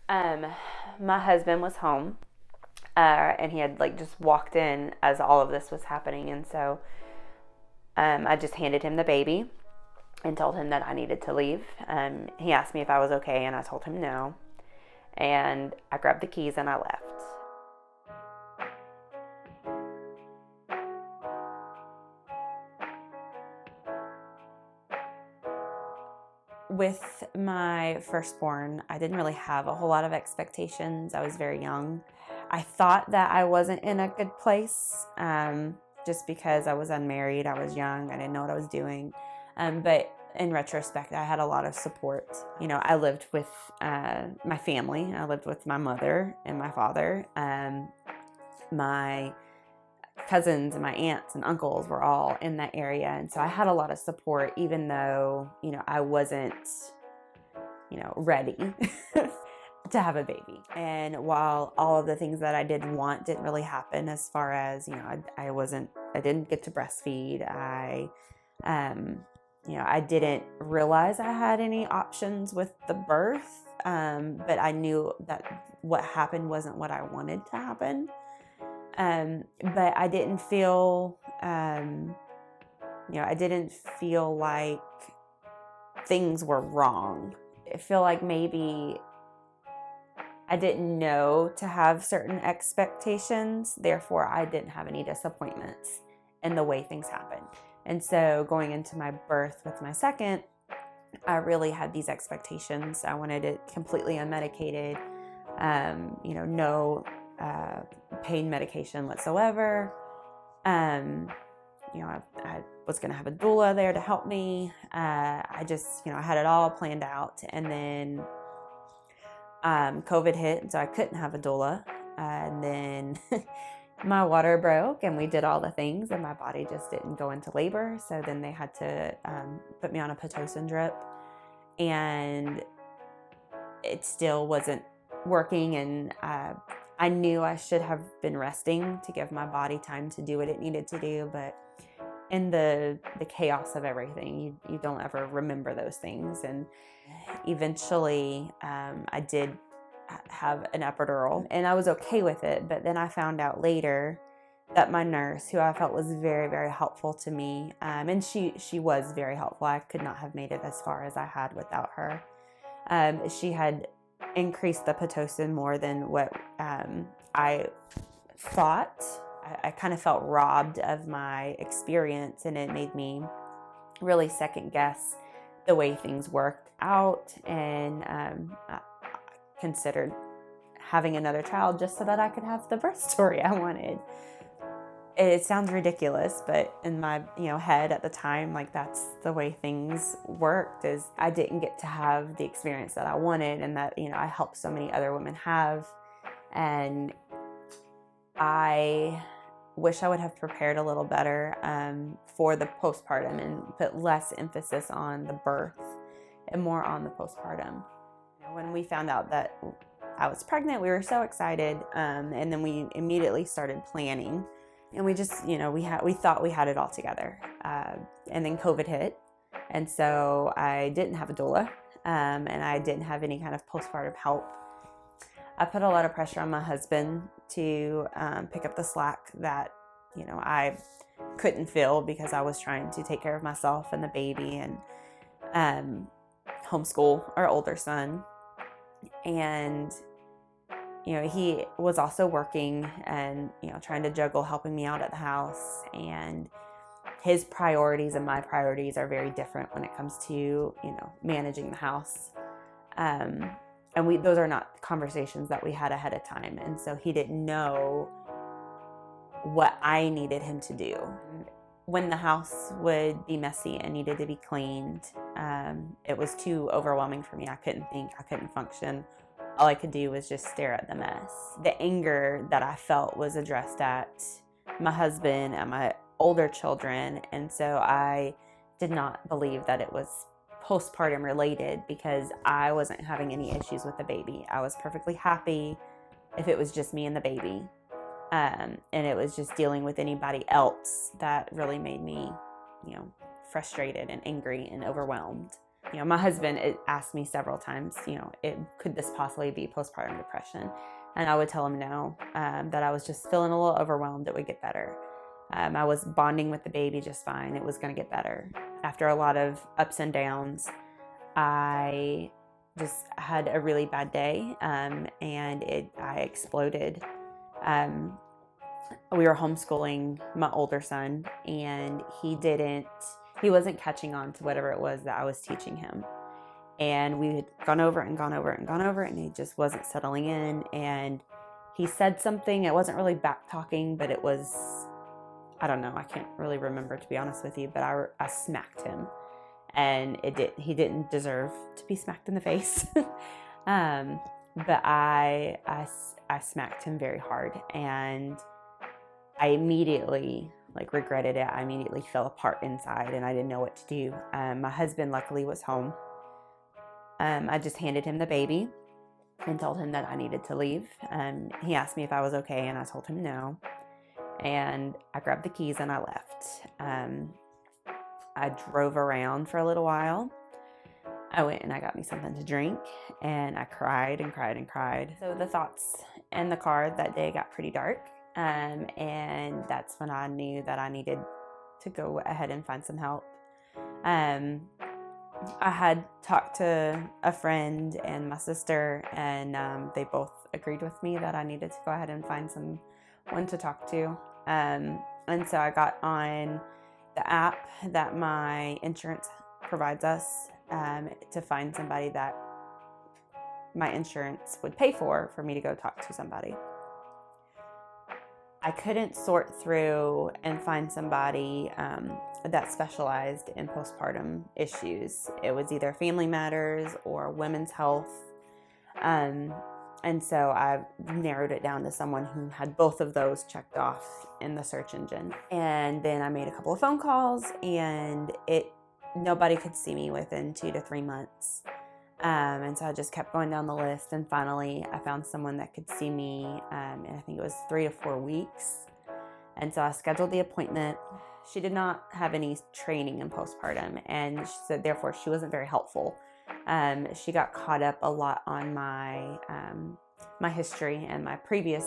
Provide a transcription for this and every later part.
Um, my husband was home, and he had like just walked in as all of this was happening, and so I just handed him the baby and told him that I needed to leave. He asked me if I was okay, and I told him no. And I grabbed the keys and I left. With my firstborn, I didn't really have a whole lot of expectations. I was very young. I thought that I wasn't in a good place, just because I was unmarried, I was young, I didn't know what I was doing. But in retrospect, I had a lot of support. I lived with my family. I lived with my mother and my father. My cousins and my aunts and uncles were all in that area, and so I had a lot of support, even though I wasn't ready to have a baby. And while all of the things that I did want didn't really happen, as far as I didn't get to breastfeed. I didn't realize I had any options with the birth, but I knew that what happened wasn't what I wanted to happen. But I didn't feel, I didn't feel like things were wrong. I feel like maybe I didn't know to have certain expectations, therefore I didn't have any disappointments in the way things happened. And so going into my birth with my second, I really had these expectations. I wanted it completely unmedicated, no pain medication whatsoever. I was going to have a doula there to help me. I just, I had it all planned out. And then COVID hit, and so I couldn't have a doula. And then my water broke, and we did all the things, and my body just didn't go into labor. So then they had to put me on a Pitocin drip, and it still wasn't working. And I knew I should have been resting to give my body time to do what it needed to do, but in the chaos of everything, you don't ever remember those things. And eventually, I did have an epidural, and I was okay with it. But then I found out later that my nurse, who I felt was very, very helpful to me, and she was very helpful. I could not have made it as far as I had without her. She had increased the Pitocin more than what I thought. I kind of felt robbed of my experience, and it made me really second guess the way things worked out. And I considered having another child just so that I could have the birth story I wanted. It sounds ridiculous, but in my head at the time, like, that's the way things worked. Is I didn't get to have the experience that I wanted, and that I helped so many other women have. And I wish I would have prepared a little better for the postpartum, and put less emphasis on the birth and more on the postpartum. When we found out that I was pregnant, we were so excited, and then we immediately started planning. And we just, we thought we had it all together. And then COVID hit. And so I didn't have a doula, and I didn't have any kind of postpartum help. I put a lot of pressure on my husband to pick up the slack that, I couldn't fill, because I was trying to take care of myself and the baby, and homeschool our older son. And he was also working, and trying to juggle helping me out at the house. And his priorities and my priorities are very different when it comes to managing the house. And those are not conversations that we had ahead of time. And so he didn't know what I needed him to do. When the house would be messy and needed to be cleaned, it was too overwhelming for me. I couldn't think, I couldn't function. All I could do was just stare at the mess. The anger that I felt was addressed at my husband and my older children. And so I did not believe that it was postpartum related, because I wasn't having any issues with the baby. I was perfectly happy if it was just me and the baby. And it was just dealing with anybody else that really made me, frustrated and angry and overwhelmed. My husband asked me several times, could this possibly be postpartum depression? And I would tell him no, that I was just feeling a little overwhelmed. It would get better. I was bonding with the baby just fine. It was going to get better. After a lot of ups and downs, I just had a really bad day, and I exploded. We were homeschooling my older son, and he wasn't catching on to whatever it was that I was teaching him. And we had gone over it, and he just wasn't settling in. And he said something. It wasn't really back talking, but it was, I don't know. I can't really remember, to be honest with you, but I smacked him, and he didn't deserve to be smacked in the face. But I smacked him very hard, and I immediately regretted it. I immediately fell apart inside, and I didn't know what to do. My husband luckily was home. I just handed him the baby and told him that I needed to leave. He asked me if I was okay, and I told him no. And I grabbed the keys and I left. I drove around for a little while. I went and I got me something to drink, and I cried and cried and cried. So the thoughts in the car that day got pretty dark. And that's when I knew that I needed to go ahead and find some help. I had talked to a friend and my sister, and they both agreed with me that I needed to go ahead and find someone to talk to. And so I got on the app that my insurance provides us, to find somebody that my insurance would pay for me to go talk to somebody. I couldn't sort through and find somebody that specialized in postpartum issues. It was either Family Matters or Women's Health. And so I narrowed it down to someone who had both of those checked off in the search engine. And then I made a couple of phone calls, and nobody could see me within 2 to 3 months. And so I just kept going down the list, and finally I found someone that could see me, and I think it was 3 to 4 weeks. And so I scheduled the appointment. She did not have any training in postpartum, and she said therefore she wasn't very helpful. She got caught up a lot on my history and my previous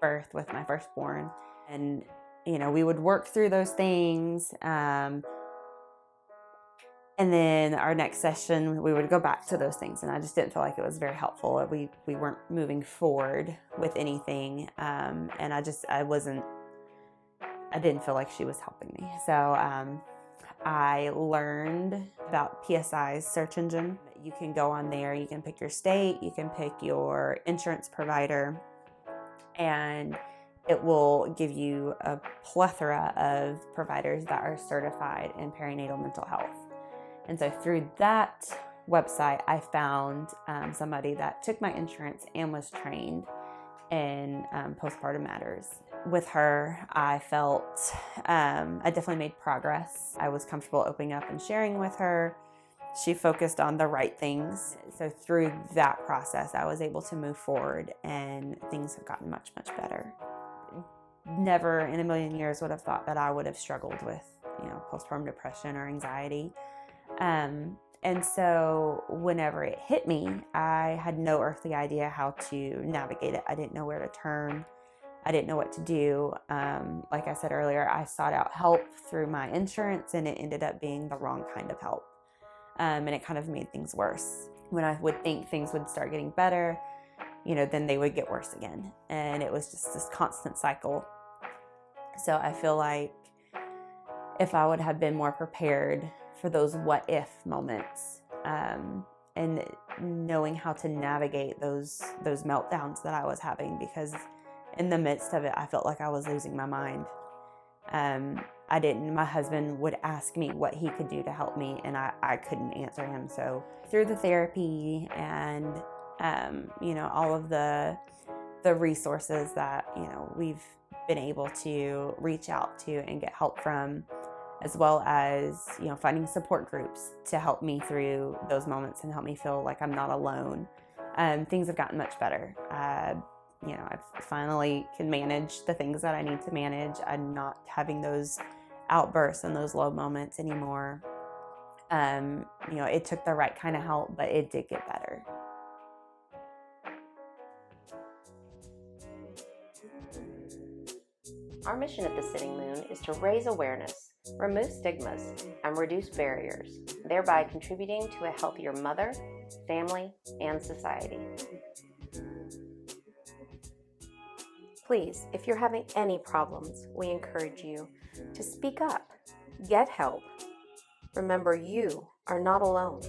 birth with my firstborn, and we would work through those things. And then our next session, we would go back to those things, and I just didn't feel like it was very helpful. We weren't moving forward with anything, and I didn't feel like she was helping me. So I learned about PSI's search engine. You can go on there, you can pick your state, you can pick your insurance provider, and it will give you a plethora of providers that are certified in perinatal mental health. And so through that website, I found somebody that took my insurance and was trained in postpartum matters. With her, I felt I definitely made progress. I was comfortable opening up and sharing with her. She focused on the right things. So through that process, I was able to move forward, and things have gotten much, much better. Never in a million years would have thought that I would have struggled with, postpartum depression or anxiety. And so whenever it hit me, I had no earthly idea how to navigate it. I didn't know where to turn. I didn't know what to do. Like I said earlier, I sought out help through my insurance, and it ended up being the wrong kind of help. And it kind of made things worse. When I would think things would start getting better, then they would get worse again. And it was just this constant cycle. So I feel like if I would have been more prepared for those what if moments, and knowing how to navigate those meltdowns that I was having, because in the midst of it, I felt like I was losing my mind. My husband would ask me what he could do to help me, and I couldn't answer him. So through the therapy and, all of the resources that, we've been able to reach out to and get help from, as well as, finding support groups to help me through those moments and help me feel like I'm not alone. Things have gotten much better. I finally can manage the things that I need to manage. I'm not having those outbursts and those low moments anymore. It took the right kind of help, but it did get better. Our mission at the Sitting Moon is to raise awareness, remove stigmas, and reduce barriers, thereby contributing to a healthier mother, family, and society. Please, if you're having any problems, we encourage you to speak up, get help. Remember, you are not alone.